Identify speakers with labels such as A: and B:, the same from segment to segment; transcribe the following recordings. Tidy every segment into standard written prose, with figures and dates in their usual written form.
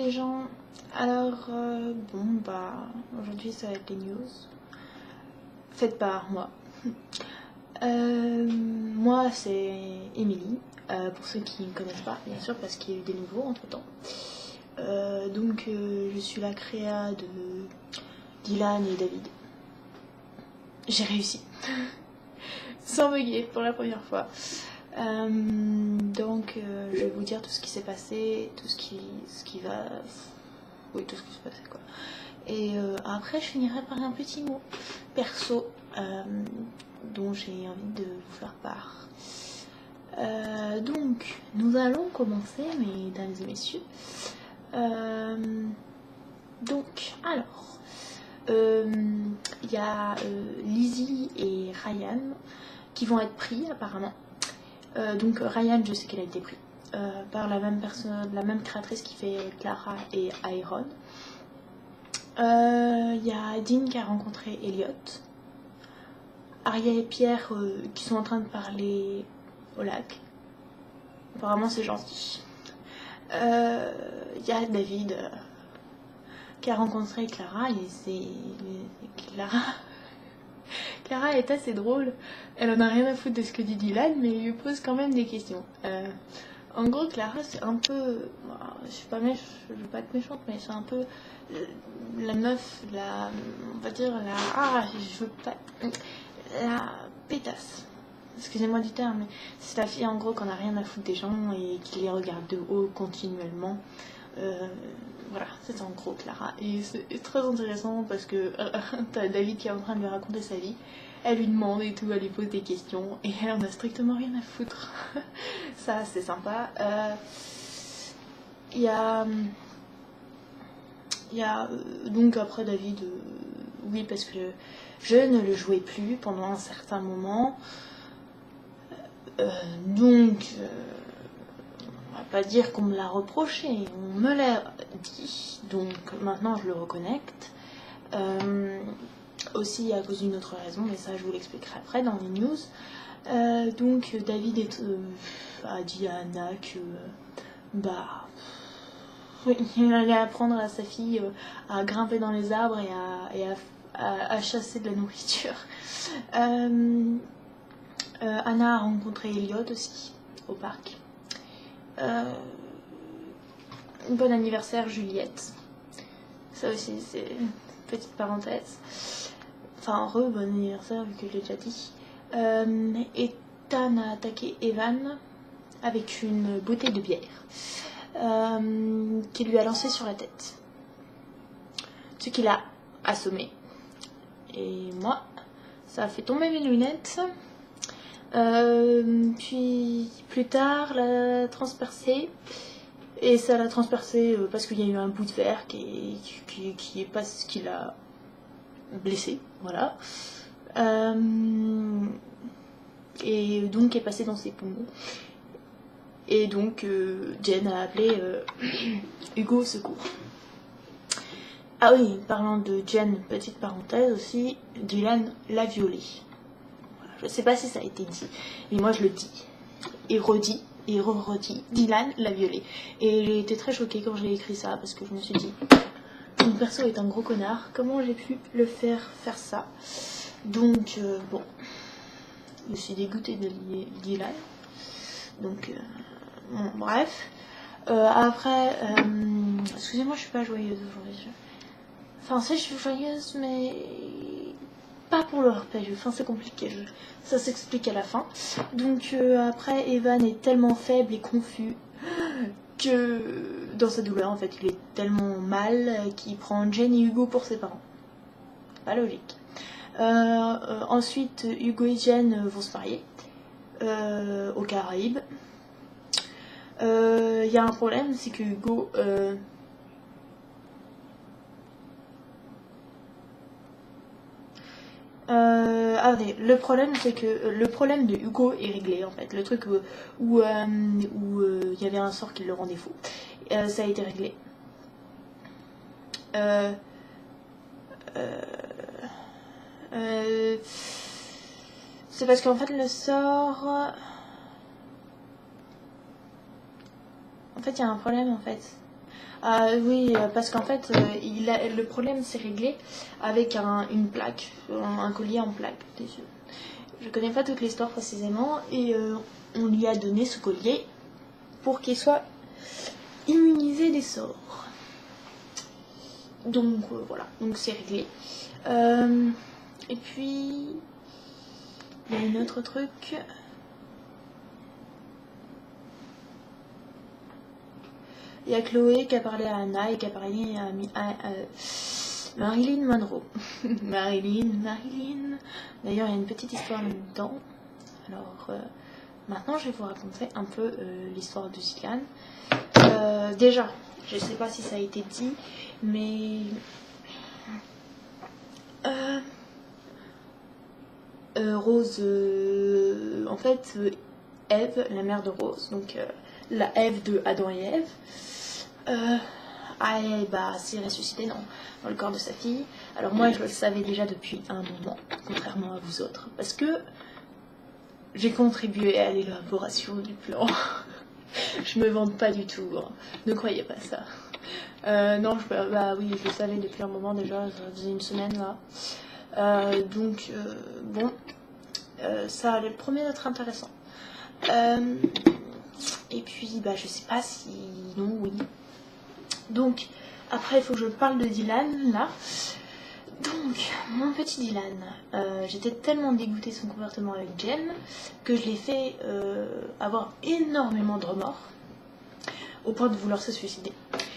A: les gens. Alors, aujourd'hui ça va être les news. Faites par moi. Moi, c'est Émilie. Pour ceux qui ne me connaissent pas, bien sûr, parce qu'il y a eu des nouveaux entre temps. Je suis la créa de Dylan et David. J'ai réussi. Sans bugger pour la première fois. Je vais vous dire tout ce qui s'est passé, tout ce qui va. Oui, tout ce qui s'est passé quoi. Et après, je finirai par un petit mot perso dont j'ai envie de vous faire part. Nous allons commencer, mesdames et messieurs. Il y a Lizzie et Ryan qui vont être pris apparemment. Ryan, je sais qu'elle a été prise par la même personne, la même créatrice qui fait Clara et Iron. Il y a Dean qui a rencontré Elliot. Arya et Pierre qui sont en train de parler au lac. Apparemment c'est gentil. Il y a David qui a rencontré Clara et c'est Clara. Clara est assez drôle. Elle en a rien à foutre de ce que dit Dylan, mais il lui pose quand même des questions. En gros, Clara, c'est un peu... je veux pas être méchante, mais c'est un peu la meuf, on va dire la pétasse. Excusez-moi du terme, mais c'est la fille en gros qu'on a rien à foutre des gens et qui les regarde de haut continuellement. Voilà, c'est en gros Clara. Et c'est très intéressant parce que t'as David qui est en train de lui raconter sa vie. Elle lui demande et tout, elle lui pose des questions et elle en a strictement rien à foutre. Ça, c'est sympa. Il y a donc après David, oui, parce que je ne le jouais plus pendant un certain moment. On va pas dire qu'on me l'a reproché, on me l'a dit, donc maintenant je le reconnecte. Aussi à cause d'une autre raison, mais ça je vous l'expliquerai après dans les news. David a dit à Anna que il allait apprendre à sa fille à grimper dans les arbres et à chasser de la nourriture. Anna a rencontré Elliot aussi au parc. Bon anniversaire Juliette. Ça aussi c'est une petite parenthèse. Enfin bon anniversaire vu que je l'ai déjà dit. Ethan a attaqué Evan avec une bouteille de bière qu'il lui a lancée sur la tête. Ce qui l'a assommé. Et moi, ça a fait tomber mes lunettes. Puis plus tard, l'a transpercé. Et ça l'a transpercé parce qu'il y a eu un bout de verre qui est pas ce qui l'a blessé. Voilà. Et donc est passé dans ses poumons. Et donc Jen a appelé Hugo au secours. Ah oui, parlant de Jen, petite parenthèse aussi, Dylan l'a violée. Voilà, je sais pas si ça a été dit, mais moi je le dis. Et redis, et redis, Dylan l'a violée. Et j'ai été très choquée quand j'ai écrit ça, parce que je me suis dit, mon perso est un gros connard, comment j'ai pu le faire ça? Donc, je suis dégoûtée de Dylan. Donc, bref. Après, excusez-moi, je suis pas joyeuse aujourd'hui. Enfin, si, je suis joyeuse, mais pas pour le RPG. Enfin, c'est compliqué. Ça s'explique à la fin. Donc, après, Evan est tellement faible et confus que dans sa douleur, en fait, il est tellement mal qu'il prend Jen et Hugo pour ses parents. Pas logique. Ensuite, Hugo et Jen vont se marier aux Caraïbes. Y a un problème, c'est que Hugo le problème c'est que le problème de Hugo est réglé en fait. Le truc où il y avait un sort qui le rendait fou, ça a été réglé. C'est parce qu'en fait le sort, en fait il y a un problème en fait. Oui, parce qu'en fait, le problème s'est réglé avec une plaque, un collier en plaque des yeux. Je connais pas toute l'histoire précisément, et on lui a donné ce collier pour qu'il soit immunisé des sorts. Donc voilà, donc c'est réglé. Et puis, il y a un autre truc. Il y a Chloé qui a parlé à Anna et qui a parlé à Marilyn Monroe. Marilyn. D'ailleurs, il y a une petite histoire là-dedans. Alors, maintenant, je vais vous raconter un peu l'histoire de Dylan. Déjà, je sais pas si ça a été dit, mais Rose, en fait, Ève, la mère de Rose, donc la Ève de Adam et Ève, s'est ressuscitée dans le corps de sa fille. Alors moi, je le savais déjà depuis un moment, contrairement à vous autres, parce que j'ai contribué à l'élaboration du plan. Je me vante pas du tout, hein. Ne croyez pas ça. Non, oui, je le savais depuis un moment déjà, ça faisait une semaine là. Bon, ça allait promet d'être intéressant. Et puis, je sais pas si... Non, oui. Donc, après, il faut que je parle de Dylan, là. Donc, mon petit Dylan, j'étais tellement dégoûtée de son comportement avec Jen que je l'ai fait avoir énormément de remords, au point de vouloir se suicider.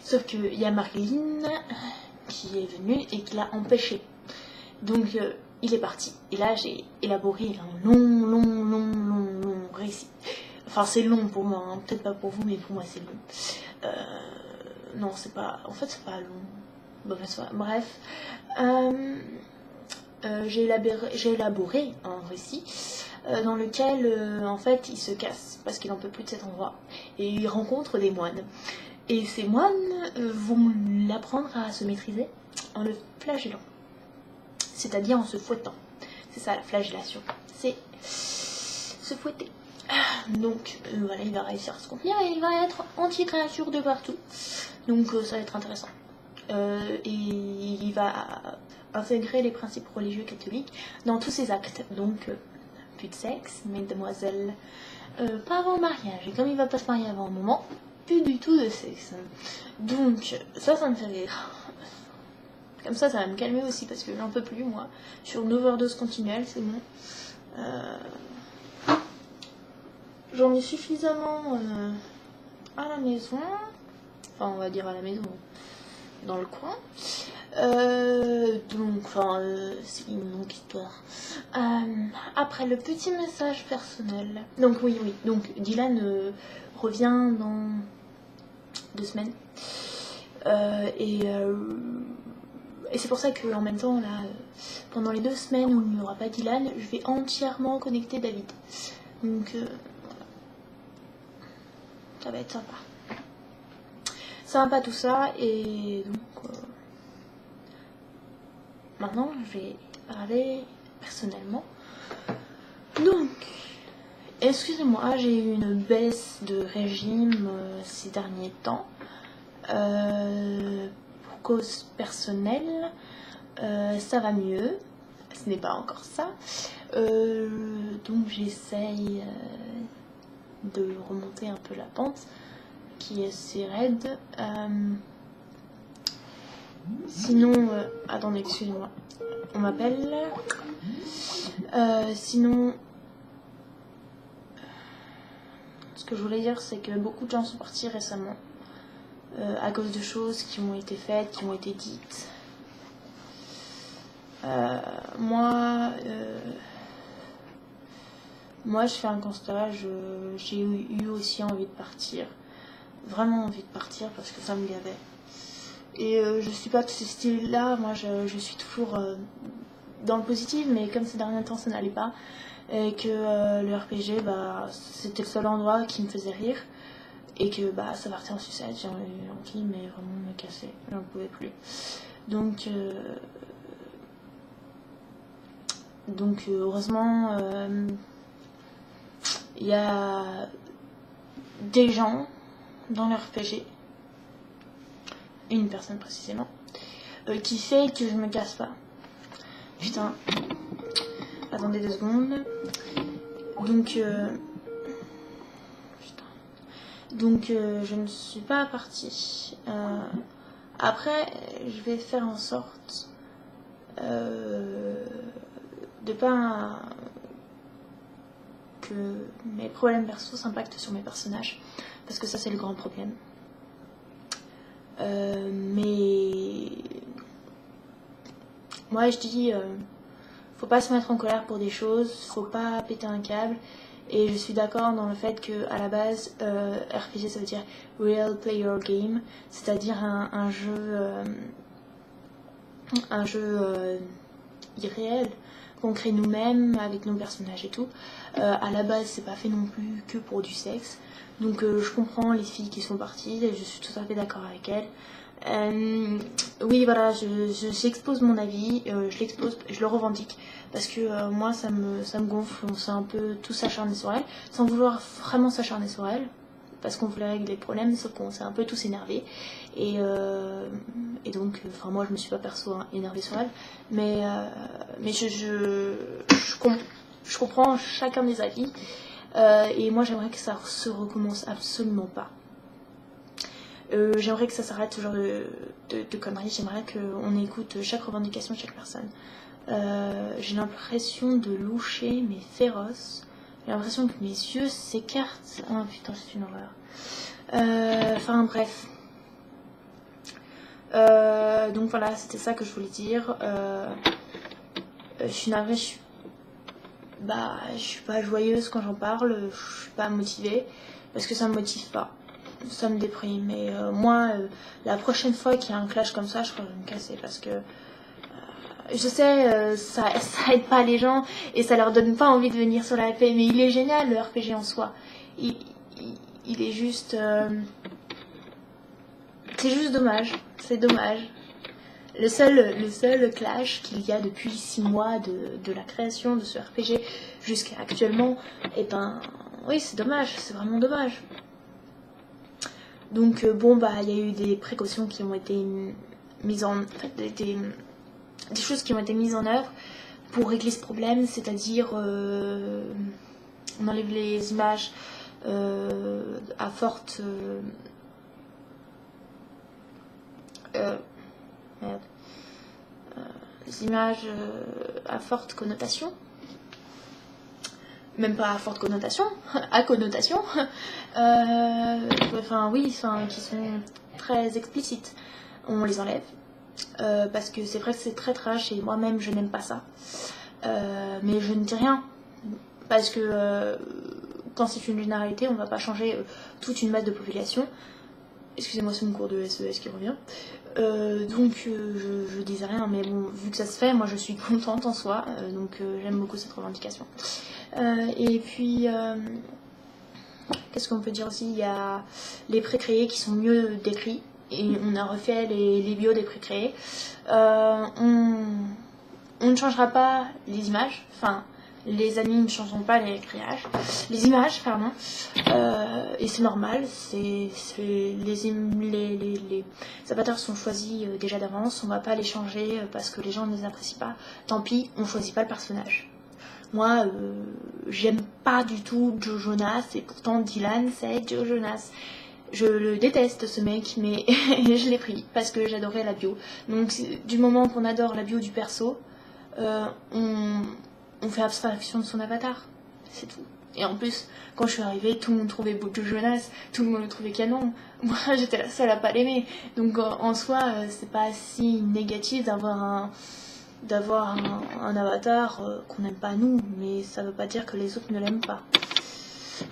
A: Sauf qu'il y a Marilyn qui est venue et qui l'a empêché. Donc, il est parti. Et là, j'ai élaboré un long récit. Enfin, c'est long pour moi, hein. Peut-être pas pour vous, mais pour moi, c'est long. Non, c'est pas... En fait, c'est pas long. Bref. J'ai élaboré un récit dans lequel, en fait, il se casse parce qu'il en peut plus de cet endroit. Et il rencontre des moines. Et ces moines vont l'apprendre à se maîtriser en le flagellant. C'est-à-dire en se fouettant. C'est ça la flagellation. C'est se fouetter. Donc voilà, il va réussir à se contenir et il va être anti-créature de partout. Donc ça va être intéressant. Et il va intégrer les principes religieux catholiques dans tous ses actes. Donc plus de sexe, mesdemoiselles, pas avant le mariage. Et comme il va pas se marier avant un moment, plus du tout de sexe. Donc ça me fait rire. Comme ça va me calmer aussi parce que j'en peux plus moi. Sur une overdose continuelle, c'est bon. J'en ai suffisamment à la maison. Enfin, on va dire à la maison, dans le coin. C'est une longue histoire. Après le petit message personnel. Donc oui. Donc Dylan revient dans 2 semaines. Et c'est pour ça qu'en même temps, là, pendant les 2 semaines où il n'y aura pas Dylan, je vais entièrement connecter David. Donc, ça va être sympa. Sympa tout ça, et donc, maintenant, je vais parler personnellement. Donc, excusez-moi, j'ai eu une baisse de régime ces derniers temps. Pour cause personnelle, ça va mieux. Ce n'est pas encore ça. Donc j'essaye de remonter un peu la pente qui est assez raide. Sinon, attendez, excusez-moi. On m'appelle. Sinon, ce que je voulais dire, c'est que beaucoup de gens sont partis récemment. À cause de choses qui ont été faites, qui ont été dites. Moi, je fais un constat, j'ai eu aussi envie de partir. Vraiment envie de partir parce que ça me gavait. Et je suis pas de ce style-là, moi je suis toujours dans le positif, mais comme ces derniers temps ça n'allait pas, et que le RPG, c'était le seul endroit qui me faisait rire. Et que ça partait en sucette, j'ai envie mais vraiment me casser, j'en pouvais plus. Donc heureusement il y a des gens dans le RPG une personne précisément, qui fait que je me casse pas. Putain. Attendez 2 secondes. Donc, je ne suis pas partie. Après, je vais faire en sorte de pas que mes problèmes perso s'impactent sur mes personnages, parce que ça c'est le grand problème. Mais moi je dis, faut pas se mettre en colère pour des choses, faut pas péter un câble. Et je suis d'accord dans le fait que à la base, RPG ça veut dire Real Player Game, c'est-à-dire un jeu irréel qu'on crée nous-mêmes avec nos personnages et tout. À la base, c'est pas fait non plus que pour du sexe. Donc je comprends les filles qui sont parties et je suis tout à fait d'accord avec elles. Oui, voilà, j'expose mon avis, je le revendique parce que moi ça me gonfle, on s'est un peu tous s'acharner sur elle, sans vouloir vraiment s'acharner sur elle, parce qu'on voulait régler le problème, sauf qu'on s'est un peu tous énervés. Et donc, enfin moi je me suis pas perso énervée sur elle, mais je comprends chacun des avis, et moi j'aimerais que ça se recommence absolument pas. J'aimerais que ça s'arrête ce genre de conneries. J'aimerais qu'on écoute chaque revendication de chaque personne. J'ai l'impression de loucher mais féroce. J'ai l'impression que mes yeux s'écartent. Oh putain, c'est une horreur. Enfin bref. Donc voilà, c'était ça que je voulais dire. Je suis navrée, je suis pas joyeuse quand j'en parle. Je suis pas motivée parce que ça me motive pas. Ça me déprime. Et moi, la prochaine fois qu'il y a un clash comme ça, je crois que je vais me casser parce que je sais, ça aide pas les gens et ça leur donne pas envie de venir sur la RP, mais il est génial le RPG en soi. Il est juste. C'est juste dommage. C'est dommage. Le seul clash qu'il y a depuis 6 mois de la création de ce RPG jusqu'à actuellement, et ben oui, c'est dommage, c'est vraiment dommage. Donc bon bah il y a eu des précautions qui ont été mises en des choses qui ont été mises en œuvre pour régler ce problème, c'est-à-dire on enlève les images à forte les images à forte connotation. Même pas à forte connotation, à connotation, enfin oui, qui sont très explicites. On les enlève, parce que c'est vrai que c'est très trash et moi-même je n'aime pas ça. Mais je ne dis rien, parce que quand c'est une généralité, on va pas changer toute une masse de population. Excusez-moi, c'est mon cours de SES qui revient. Donc je disais rien, mais bon, vu que ça se fait, moi je suis contente en soi, donc j'aime beaucoup cette revendication. Et puis, qu'est-ce qu'on peut dire aussi? Il y a les pré-créés qui sont mieux décrits, et on a refait les bios des pré-créés. On ne changera pas les images, enfin les animes ne changeront pas les images, pardon. Et c'est normal, les avatars sont choisis déjà d'avance, on va pas les changer parce que les gens ne les apprécient pas. Tant pis, on choisit pas le personnage. Moi, j'aime pas du tout Joe Jonas, et pourtant Dylan c'est Joe Jonas. Je le déteste ce mec, mais je l'ai pris parce que j'adorais la bio. Donc du moment qu'on adore la bio du perso, on fait abstraction de son avatar, c'est tout. Et en plus, quand je suis arrivée, tout le monde trouvait beau Joe Jonas, tout le monde le trouvait canon. Moi, j'étais la seule à pas l'aimer. Donc en soi, c'est pas si négatif d'avoir un avatar qu'on n'aime pas nous, mais ça veut pas dire que les autres ne l'aiment pas.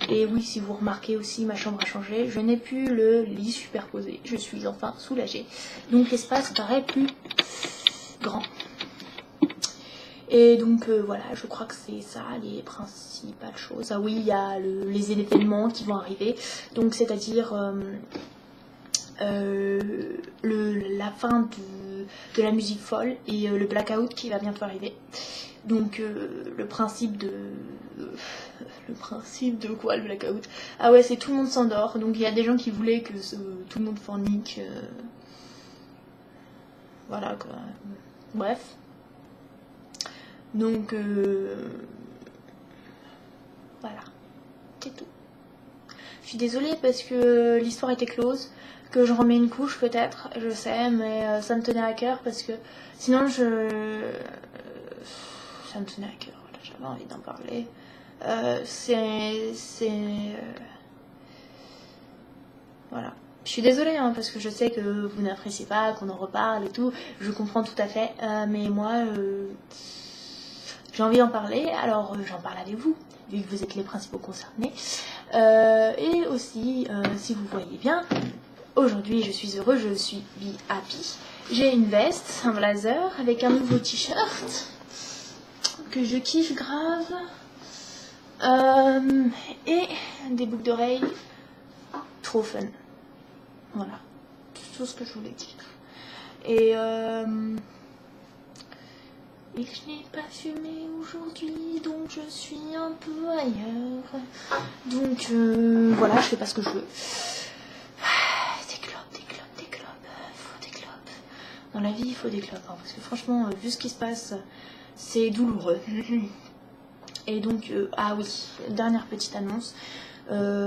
A: Et oui, si vous remarquez aussi, ma chambre a changé, je n'ai plus le lit superposé, je suis enfin soulagée. Donc l'espace paraît plus grand. Et donc voilà, je crois que c'est ça les principales choses. Ah oui, il y a les événements qui vont arriver, donc c'est-à-dire la fin de la musique folle et le blackout qui va bientôt arriver. Donc le principe de quoi, le blackout? Ah ouais, c'est tout le monde s'endort, donc il y a des gens qui voulaient que tout le monde fornique voilà quoi. Bref. Donc voilà, c'est tout. Je suis désolée parce que l'histoire était close, que je remets une couche peut-être, je sais, mais ça me tenait à cœur parce que sinon ça me tenait à cœur, voilà, j'avais envie d'en parler. Voilà. Je suis désolée hein, parce que je sais que vous n'appréciez pas qu'on en reparle et tout, je comprends tout à fait, mais moi j'ai envie d'en parler, alors j'en parle avec vous, vu que vous êtes les principaux concernés. Et aussi, si vous voyez bien, aujourd'hui je suis heureuse, je suis be happy. J'ai une veste, un blazer avec un nouveau t-shirt que je kiffe grave. Et des boucles d'oreilles trop fun. Voilà, c'est tout ce que je voulais dire. Et je n'ai pas fumé aujourd'hui, donc je suis un peu ailleurs. Donc voilà, je fais pas ce que je veux. Des clopes. Faut des clopes. Dans la vie, il faut des clopes. Hein, parce que franchement, vu ce qui se passe, c'est douloureux. Et donc, ah oui, dernière petite annonce.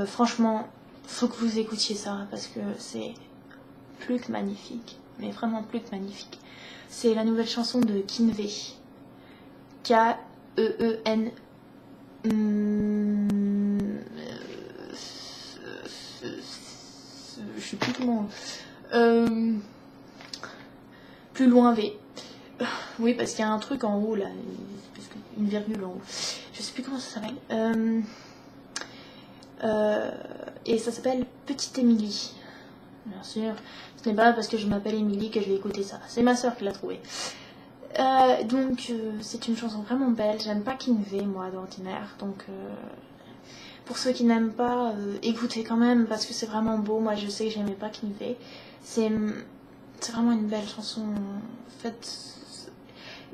A: Franchement, faut que vous écoutiez ça parce que c'est plus que magnifique. Mais vraiment plus que magnifique. C'est la nouvelle chanson de Kinvey. K-E-E-N. Je sais plus comment. Plus loin V. Oui, parce qu'il y a un truc en haut là. Une virgule en haut. Je sais plus comment ça s'appelle. Et ça s'appelle Petite Émilie. Bien sûr, ce n'est pas parce que je m'appelle Émilie que je vais écouter ça. C'est ma soeur qui l'a trouvé. Donc c'est une chanson vraiment belle. J'aime pas Kinvey moi d'ordinaire. Donc pour ceux qui n'aiment pas, écoutez quand même parce que c'est vraiment beau. Moi je sais que j'aimais pas Kinvey. C'est vraiment une belle chanson. En fait,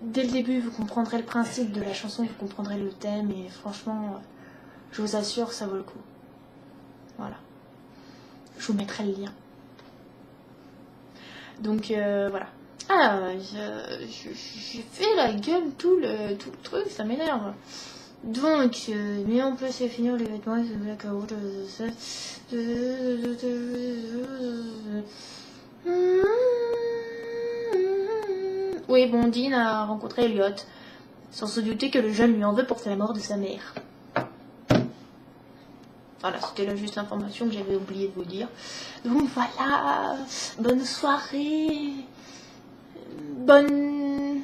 A: dès le début vous comprendrez le principe de la chanson, vous comprendrez le thème et franchement, je vous assure ça vaut le coup. Voilà. Je vous mettrai le lien. Donc voilà. Ah, j'ai fait la gueule tout le truc, ça m'énerve. Donc, mais on peut se finir les vêtements, oui, Blondine a rencontré Elliot, sans se douter que le jeune lui en veut pour la mort de sa mère. Voilà, c'était la juste information que j'avais oublié de vous dire. Donc voilà, bonne soirée, bonne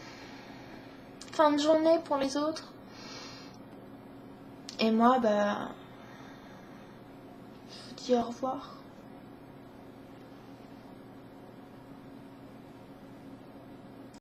A: fin de journée pour les autres. Et moi, bah, je vous dis au revoir.